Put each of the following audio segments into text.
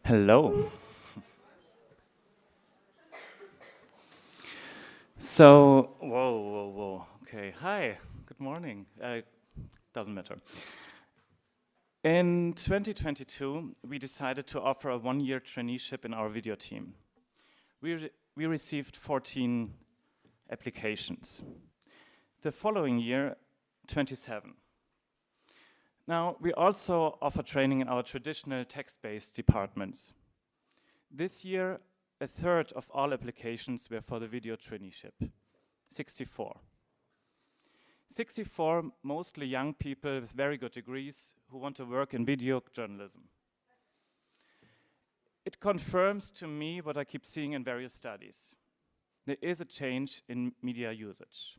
Hello. So, whoa. Okay, hi, good morning. Doesn't matter. In 2022, we decided to offer a one-year traineeship in our video team. We received 14 applications. The following year, 27. Now, we also offer training in our traditional text-based departments. This year, a third of all applications were for the video traineeship, 64. 64 mostly young people with very good degrees who want to work in video journalism. It confirms to me what I keep seeing in various studies. There is a change in media usage.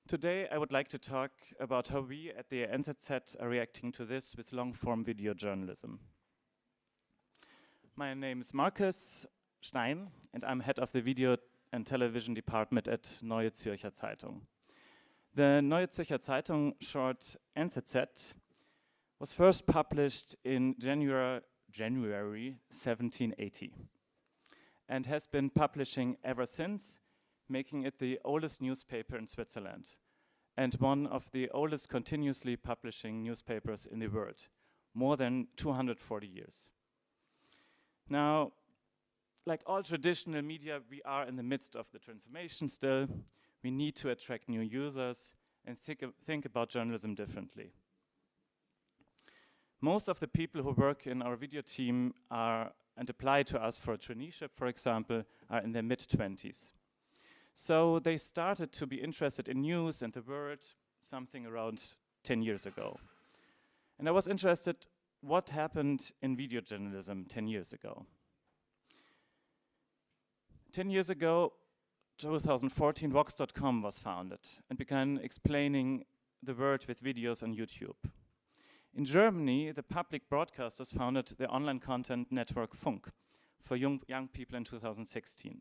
Today, I would like to talk about how we at the NZZ are reacting to this with long-form video journalism. My name is Markus Stein, and I'm head of the video and television department at Neue Zürcher Zeitung. The Neue Zürcher Zeitung, short NZZ, was first published in January 1780 and has been publishing ever since, making it the oldest newspaper in Switzerland and one of the oldest continuously publishing newspapers in the world, more than 240 years. Now, like all traditional media, we are in the midst of the transformation still. We need to attract new users and think about journalism differently. Most of the people who work in our video team and apply to us for a traineeship, for example, are in their mid-20s. So they started to be interested in news and the world something around 10 years ago. And I was interested what happened in video journalism 10 years ago. 10 years ago, 2014, Vox.com was founded and began explaining the world with videos on YouTube. In Germany, the public broadcasters founded the online content network Funk for young people in 2016.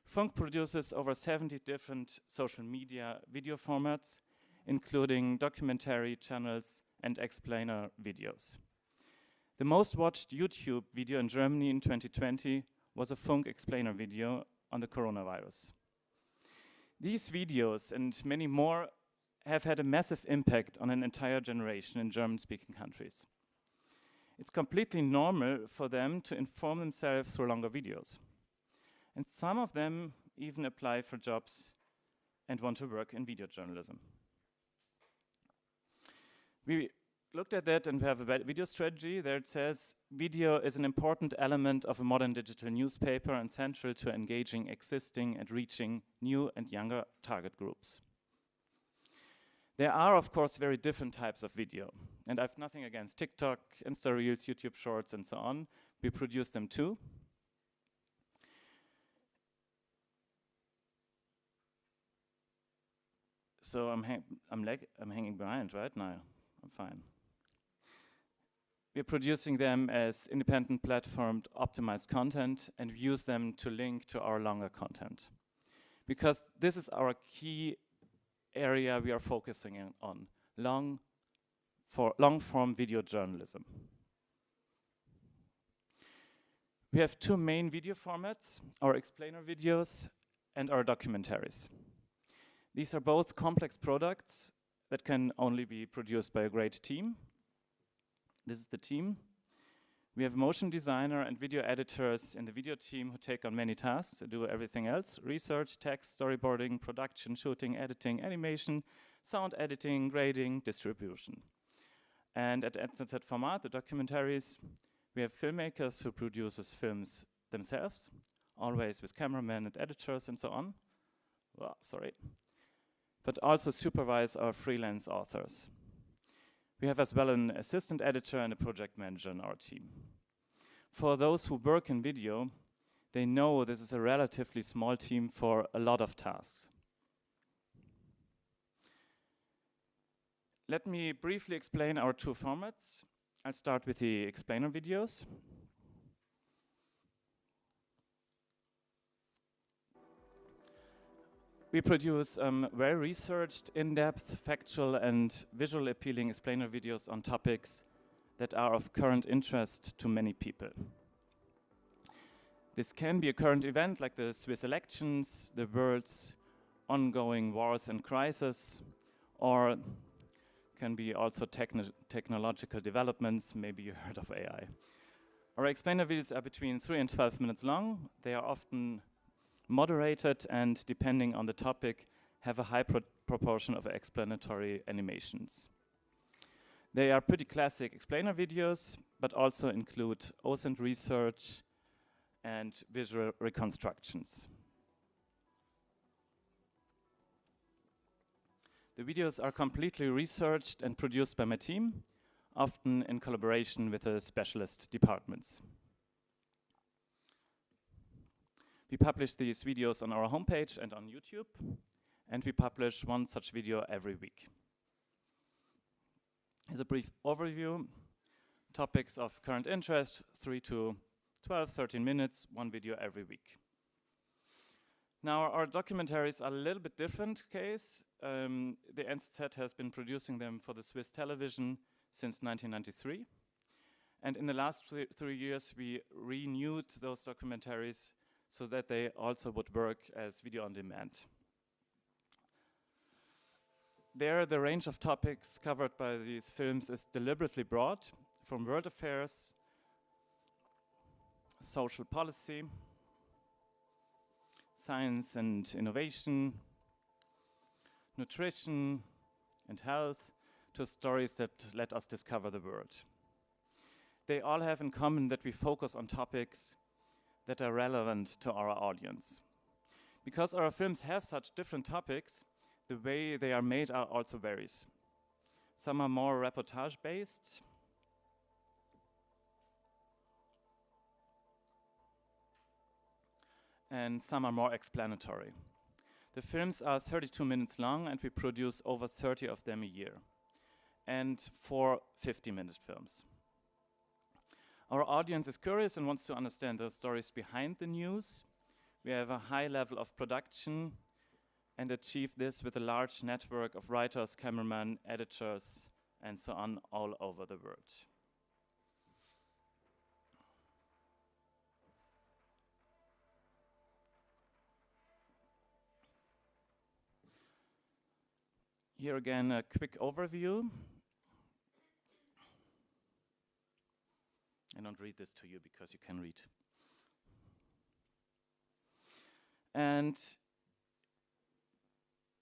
Funk produces over 70 different social media video formats, including documentary channels and explainer videos. The most watched YouTube video in Germany in 2020 was a Funk explainer video on the coronavirus. These videos and many more have had a massive impact on an entire generation in German-speaking countries. It's completely normal for them to inform themselves through longer videos. And some of them even apply for jobs and want to work in video journalism. We looked at that and we have a video strategy. There it says, video is an important element of a modern digital newspaper and central to engaging existing and reaching new and younger target groups. There are, of course, very different types of video. And I have nothing against TikTok, Insta Reels, YouTube Shorts, and so on. We produce them too. So I'm hanging behind, right? No, I'm fine. We're producing them as independent platformed optimized content and we use them to link to our longer content. Because this is our key area we are focusing on, long-form video journalism. We have two main video formats, our explainer videos and our documentaries. These are both complex products that can only be produced by a great team. This is the team. We have motion designer and video editors in the video team who take on many tasks to do everything else: research, text, storyboarding, production, shooting, editing, animation, sound editing, grading, distribution. And at NZZ Format, the documentaries, we have filmmakers who produce films themselves, always with cameramen and editors and so on. Well, sorry. But also supervise our freelance authors. We have as well an assistant editor and a project manager in our team. For those who work in video, they know this is a relatively small team for a lot of tasks. Let me briefly explain our two formats. I'll start with the explainer videos. We produce well-researched, in-depth, factual and visual appealing explainer videos on topics that are of current interest to many people. This can be a current event like the Swiss elections, the world's ongoing wars and crises, or can be also technological developments. Maybe you heard of AI. Our explainer videos are between 3 and 12 minutes long. They are often moderated and, depending on the topic, have a high proportion of explanatory animations. They are pretty classic explainer videos, but also include OSINT research and visual reconstructions. The videos are completely researched and produced by my team, often in collaboration with the specialist departments. We publish these videos on our homepage and on YouTube, and we publish one such video every week. As a brief overview, topics of current interest, 3 to 12, 13 minutes, one video every week. Now, our documentaries are a little bit different case. The NZZ has been producing them for the Swiss television since 1993. And in the last 3 years, we renewed those documentaries so that they also would work as video on demand. There, the range of topics covered by these films is deliberately broad, from world affairs, social policy, science and innovation, nutrition and health, to stories that let us discover the world. They all have in common that we focus on topics that are relevant to our audience. Because our films have such different topics, the way they are made also varies. Some are more reportage-based, and some are more explanatory. The films are 32 minutes long, and we produce over 30 of them a year, and 4 50-minute films. Our audience is curious and wants to understand the stories behind the news. We have a high level of production and achieve this with a large network of writers, cameramen, editors, and so on all over the world. Here again, a quick overview. I don't read this to you because you can read. And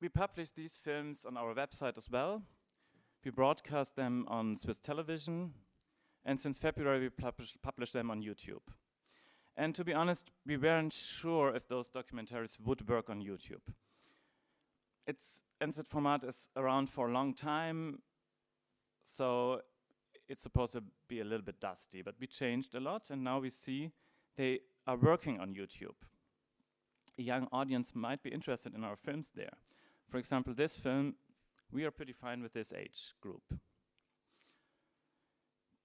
we publish these films on our website as well. We broadcast them on Swiss television, and since February we publish them on YouTube. And to be honest, we weren't sure if those documentaries would work on YouTube. Its NZZ format is around for a long time, so it's supposed to be a little bit dusty, but we changed a lot, and now we see they are working on YouTube. A young audience might be interested in our films there. For example, this film, we are pretty fine with this age group.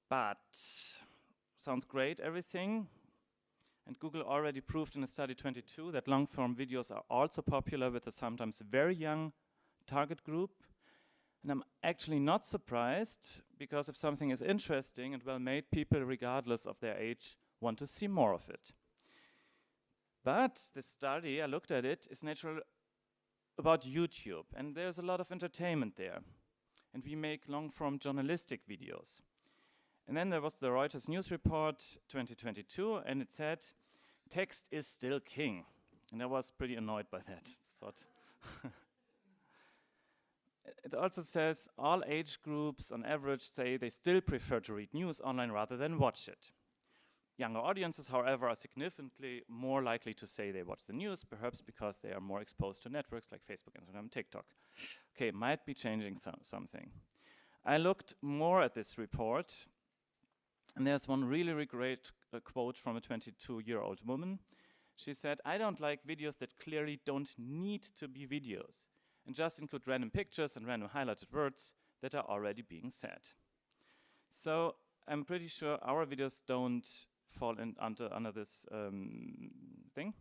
But, sounds great, everything. And Google already proved in a study 22 that long-form videos are also popular with a sometimes very young target group. And I'm actually not surprised, because if something is interesting and well-made, people, regardless of their age, want to see more of it. But the study, I looked at it, is naturally about YouTube, and there's a lot of entertainment there. And we make long-form journalistic videos. And then there was the Reuters News Report 2022, and it said, text is still king. And I was pretty annoyed by that. Thought. It also says all age groups on average say they still prefer to read news online rather than watch it. Younger audiences, however, are significantly more likely to say they watch the news, perhaps because they are more exposed to networks like Facebook, Instagram, TikTok. Okay, might be changing something. I looked more at this report, and there's one really great quote from a 22-year-old woman. She said, "I don't like videos that clearly don't need to be videos, and just include random pictures and random highlighted words that are already being said." So I'm pretty sure our videos don't fall under this thing.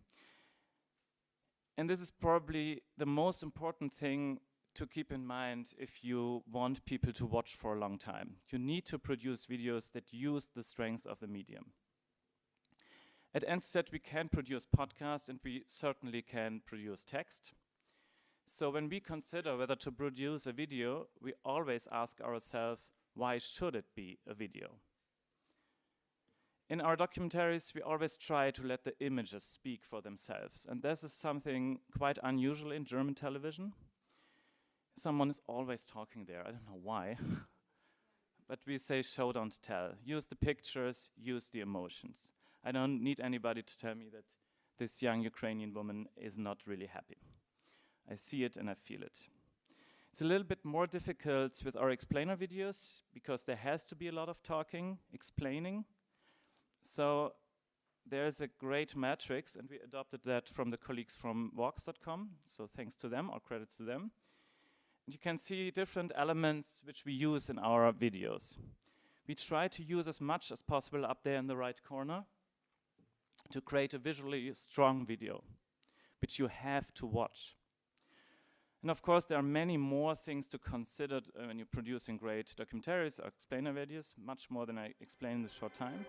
And this is probably the most important thing to keep in mind if you want people to watch for a long time. You need to produce videos that use the strengths of the medium. At NZZ, we can produce podcasts, and we certainly can produce text. So when we consider whether to produce a video, we always ask ourselves, why should it be a video? In our documentaries, we always try to let the images speak for themselves. And this is something quite unusual in German television. Someone is always talking there, I don't know why. But we say show, don't tell. Use the pictures, use the emotions. I don't need anybody to tell me that this young Ukrainian woman is not really happy. I see it and I feel it. It's a little bit more difficult with our explainer videos because there has to be a lot of talking, explaining. So there's a great matrix, and we adopted that from the colleagues from Vox.com. So thanks to them, or credits to them. And you can see different elements which we use in our videos. We try to use as much as possible up there in the right corner to create a visually strong video, which you have to watch. And of course, there are many more things to consider when you're producing great documentaries or explainer videos, much more than I explained in this short time.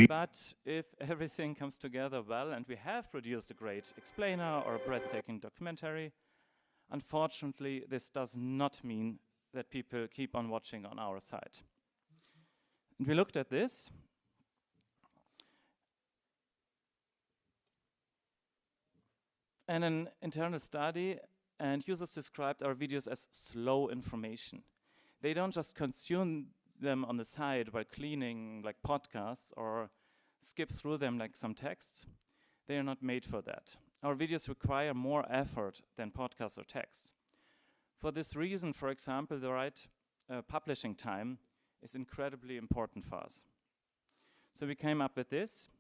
But if everything comes together well and we have produced a great explainer or a breathtaking documentary, unfortunately, this does not mean that people keep on watching on our site. And we looked at this. And an internal study, and users described our videos as slow information. They don't just consume them on the side while cleaning like podcasts or skip through them like some text. They are not made for that. Our videos require more effort than podcasts or text. For this reason, for example, the right publishing time is incredibly important for us. So we came up with this.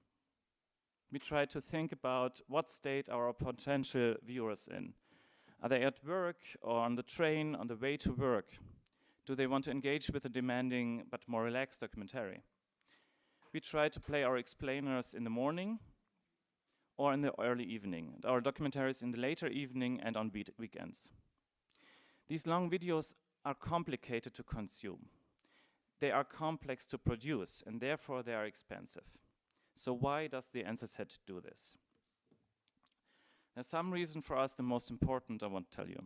We tried to think about what state are our potential viewers in. Are they at work or on the train on the way to work? Do they want to engage with a demanding but more relaxed documentary? We try to play our explainers in the morning or in the early evening, and our documentaries in the later evening and on weekends. These long videos are complicated to consume. They are complex to produce, and therefore they are expensive. So why does the NZZ do this? There's some reason for us, the most important I want to tell you.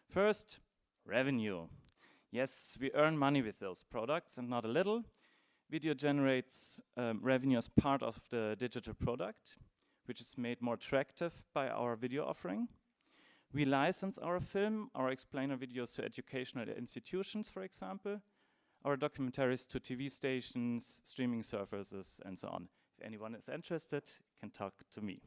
First, revenue. Yes, we earn money with those products, and not a little. Video generates revenue as part of the digital product, which is made more attractive by our video offering. We license our film, our explainer videos to educational institutions, for example, our documentaries to TV stations, streaming services, and so on. If anyone is interested, can talk to me.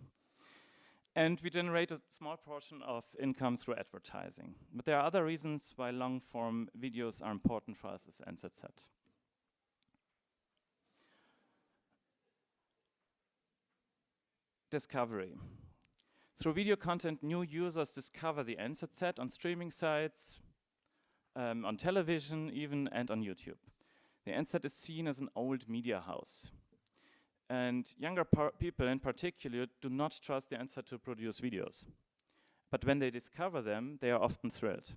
And we generate a small portion of income through advertising. But there are other reasons why long-form videos are important for us as NZZ. Discovery. Through video content, new users discover the NZZ on streaming sites, on television even, and on YouTube. The NZZ is seen as an old media house. And younger people in particular do not trust the NZZ to produce videos. But when they discover them, they are often thrilled.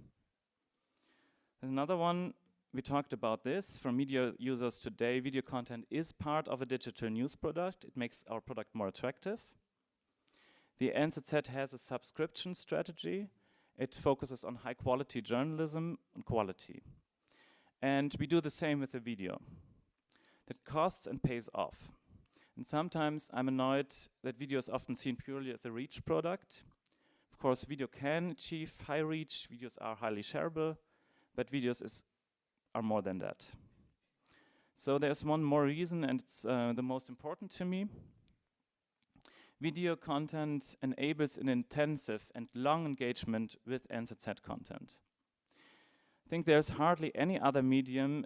There's another one, we talked about this. For media users today, video content is part of a digital news product. It makes our product more attractive. The NZZ has a subscription strategy. It focuses on high quality journalism and quality. And we do the same with the video. That costs and pays off. And sometimes I'm annoyed that video is often seen purely as a reach product. Of course, video can achieve high reach, videos are highly shareable, but videos are more than that. So there's one more reason, and it's the most important to me. Video content enables an intensive and long engagement with NZZ content. I think there's hardly any other medium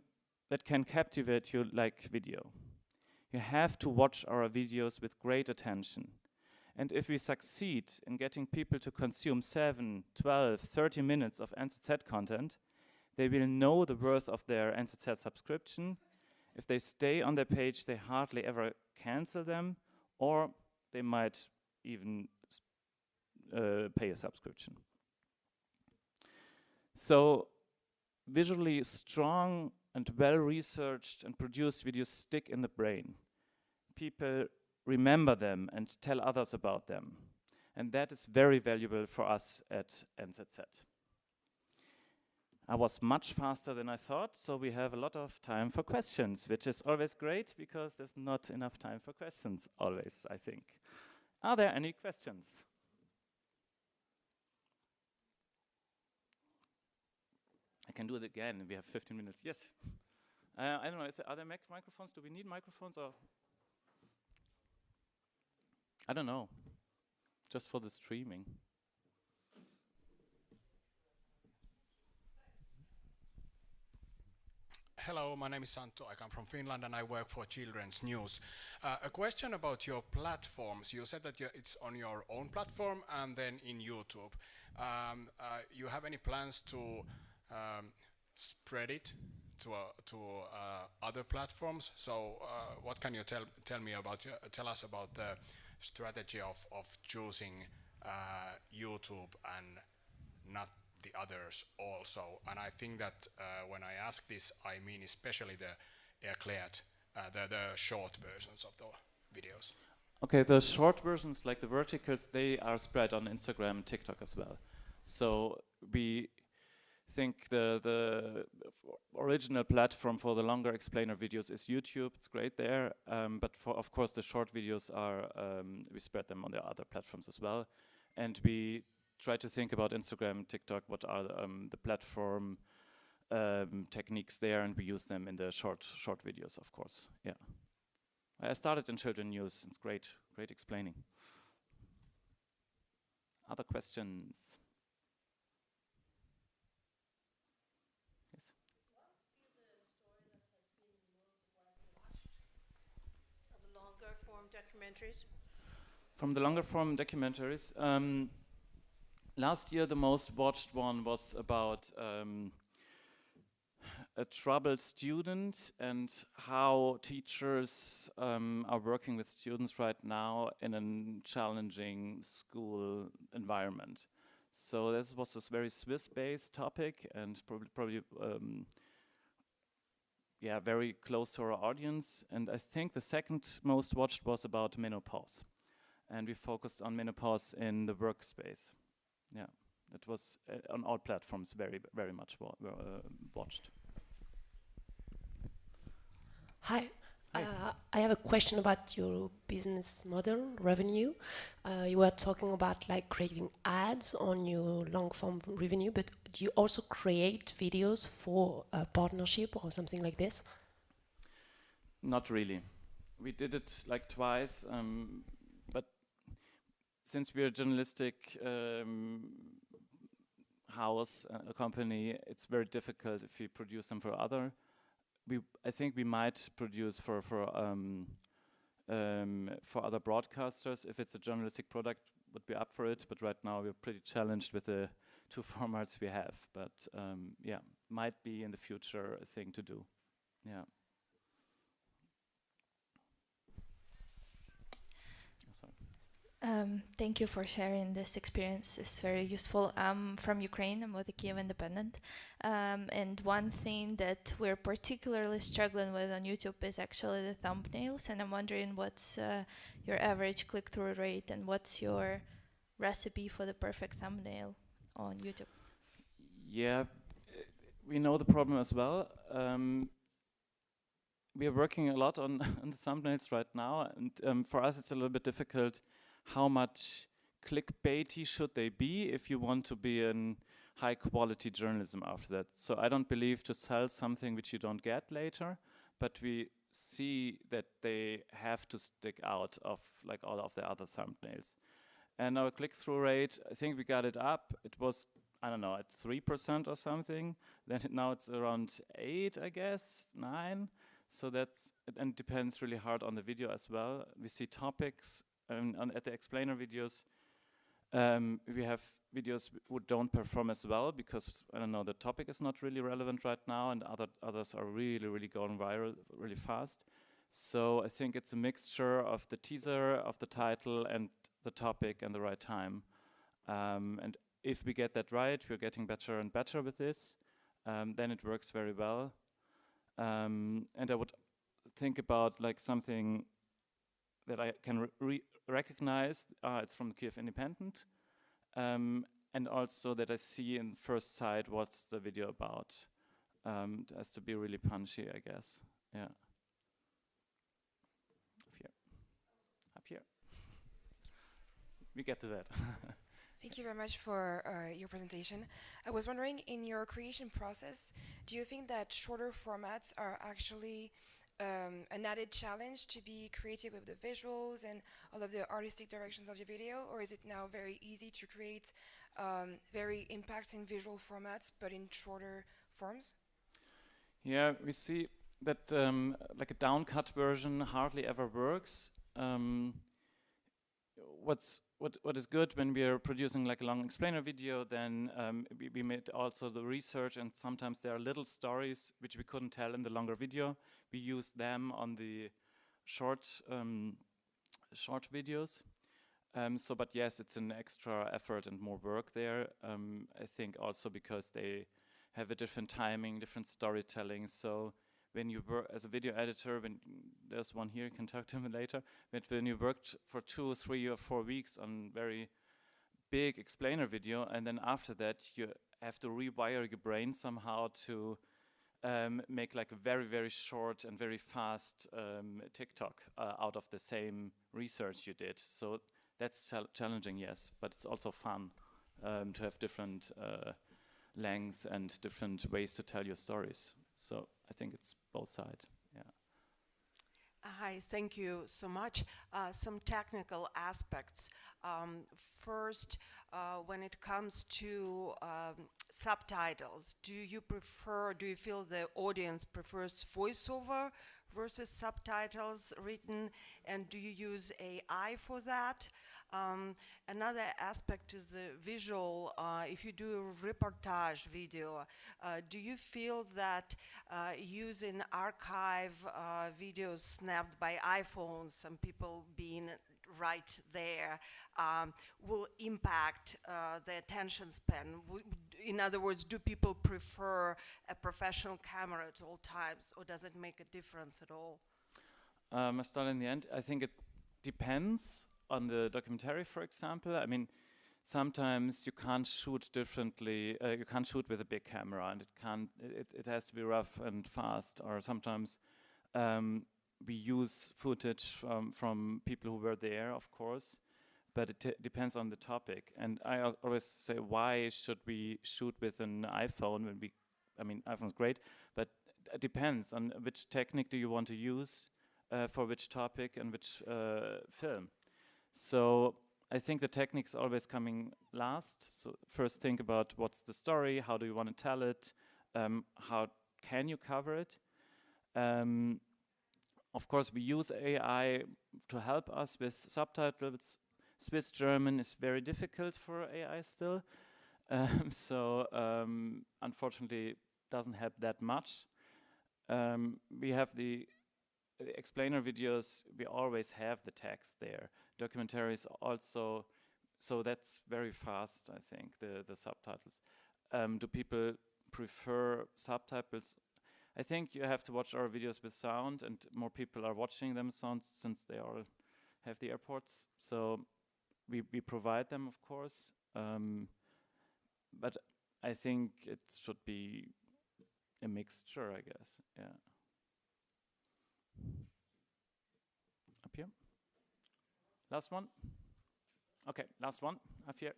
that can captivate you like video. You have to watch our videos with great attention. And if we succeed in getting people to consume 7, 12, 30 minutes of NZZ content, they will know the worth of their NZZ subscription. If they stay on their page, they hardly ever cancel them, or they might even pay a subscription. So visually strong and well-researched and produced videos stick in the brain. People remember them and tell others about them. And that is very valuable for us at NZZ. I was much faster than I thought, so we have a lot of time for questions, which is always great because there's not enough time for questions always, I think. Are there any questions? I can do it again. We have 15 minutes. Yes. I don't know. Are there microphones? Do we need microphones or? I don't know. Just for the streaming. Hello, my name is Santtu. I come from Finland and I work for Children's News. A question about your platforms. You said that it's on your own platform and then in YouTube. You have any plans to spread it to other platforms? So, what can you tell us about the strategy of choosing YouTube and not the others also? And I think that when I ask this, I mean especially the erklärt, the short versions of the videos. Okay, the short versions, like the verticals, they are spread on Instagram and TikTok as well. So we think the original platform for the longer explainer videos is YouTube. It's great there, but for, of course, the short videos are, we spread them on the other platforms as well. And we try to think about Instagram, TikTok, what are the platform techniques there, and we use them in the short videos, of course. Yeah, I started in Children News. It's great explaining. Other questions? Yes. What would be the story that has been most widely watched of the longer form documentaries? From the longer form documentaries, last year the most watched one was about a troubled student and how teachers are working with students right now in a challenging school environment. So this was a very Swiss-based topic and probably yeah, very close to our audience. And I think the second most watched was about menopause. And we focused on menopause in the workspace. Yeah, it was on all platforms very much watched. Hi. Hi. I have a question about your business model, revenue. You were talking about like creating ads on your long form revenue, but do you also create videos for a partnership or something like this? Not really. We did it like twice, but since we're a journalistic house, a company, it's very difficult if we produce them for other. I think we might produce for other broadcasters if it's a journalistic product. Would be up for it, but right now we're pretty challenged with the two formats we have. But yeah, might be in the future a thing to do. Yeah. Thank you for sharing this experience. It's very useful. I'm from Ukraine. I'm with the Kiev Independent. And one thing that we're particularly struggling with on YouTube is actually the thumbnails. And I'm wondering what's your average click-through rate and what's your recipe for the perfect thumbnail on YouTube? Yeah, we know the problem as well. We are working a lot on the thumbnails right now. And for us, it's a little bit difficult. How much clickbaity should they be if you want to be in high quality journalism after that? So I don't believe to sell something which you don't get later, but we see that they have to stick out of like all of the other thumbnails. And our click-through rate, I think we got it up. It was, I don't know, at 3% or something. Then now it's around 8, I guess, 9. So that's, and it depends really hard on the video as well. We see topics. At the explainer videos, we have videos who don't perform as well because, I don't know, the topic is not really relevant right now, and others are really going viral really fast. So I think it's a mixture of the teaser, of the title, and the topic and the right time. And if we get that right, we're getting better and better with this, then it works very well. And I would think about like something that I can recognize, it's from the Kiev Independent, and also that I see in first sight what's the video about. It has to be really punchy, I guess. Yeah. Up here. Up here. We get to that. Thank you very much for your presentation. I was wondering, in your creation process, do you think that shorter formats are actually an added challenge to be creative with the visuals and all of the artistic directions of your video, or is it now very easy to create very impacting visual formats but in shorter forms? Yeah, we see that like a downcut version hardly ever works. What is good when we are producing like a long explainer video, then we made also the research, and sometimes there are little stories which we couldn't tell in the longer video. We use them on the short videos. But yes, it's an extra effort and more work there. I think also because they have a different timing, different storytelling. So when you work as a video editor, when there's one here, you can talk to him later, but when you worked for 2, 3 or 4 weeks on very big explainer video, and then after that you have to rewire your brain somehow to make like a very, very short and very fast TikTok out of the same research you did. So that's challenging, yes, but it's also fun to have different length and different ways to tell your stories. So I think it's both sides, yeah. Hi, thank you so much. Some technical aspects. First, when it comes to subtitles, do you feel the audience prefers voiceover versus subtitles written, and do you use AI for that? Another aspect is the visual. If you do a reportage video, do you feel that using archive videos snapped by iPhones, some people being right there, will impact the attention span? In other words, do people prefer a professional camera at all times, or does it make a difference at all? I start in the end. I think it depends on the documentary, for example. I mean, sometimes you can't shoot differently. You can't shoot with a big camera, and it has to be rough and fast. Or sometimes we use footage from people who were there, of course. But it depends on the topic. And I always say, why should we shoot with an iPhone when I mean, iPhone's great, but it depends on which technique do you want to use for which topic and which film. So I think the technique's always coming last. So first think about what's the story, how do you want to tell it, how can you cover it. Of course, we use AI to help us with subtitles. Swiss German is very difficult for AI still. Unfortunately, doesn't help that much. We have the explainer videos, we always have the text there. Documentaries also, so that's very fast, I think, the subtitles. Do people prefer subtitles? I think you have to watch our videos with sound, and more people are watching them sound since they all have the airports. So we provide them, of course. But I think it should be a mixture, I guess, yeah. Up here. Last one. Okay, last one, up here.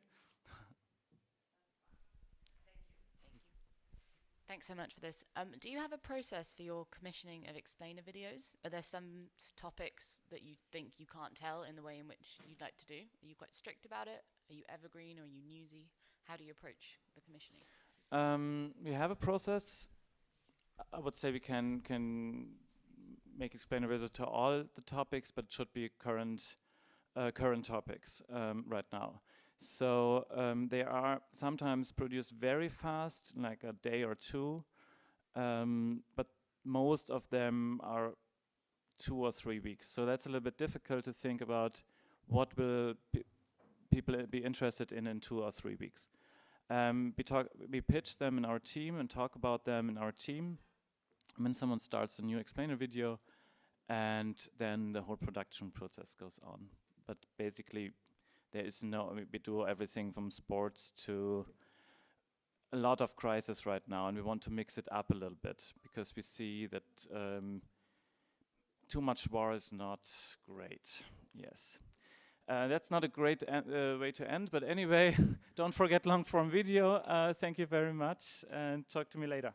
Thanks so much for this. Do you have a process for your commissioning of explainer videos? Are there some topics that you think you can't tell in the way in which you'd like to do? Are you quite strict about it? Are you evergreen or are you newsy? How do you approach the commissioning? We have a process. I would say we can make explainer videos to all the topics, but it should be current topics right now. So they are sometimes produced very fast, like a day or two, but most of them are 2 or 3 weeks. So that's a little bit difficult to think about what will people be interested in 2 or 3 weeks. We pitch them in our team and talk about them in our team. When someone starts a new explainer video, and then the whole production process goes on. But basically, there is we do everything from sports to a lot of crisis right now, and we want to mix it up a little bit because we see that too much war is not great. Yes. That's not a great way to end, but anyway, don't forget long form video. Thank you very much, and talk to me later.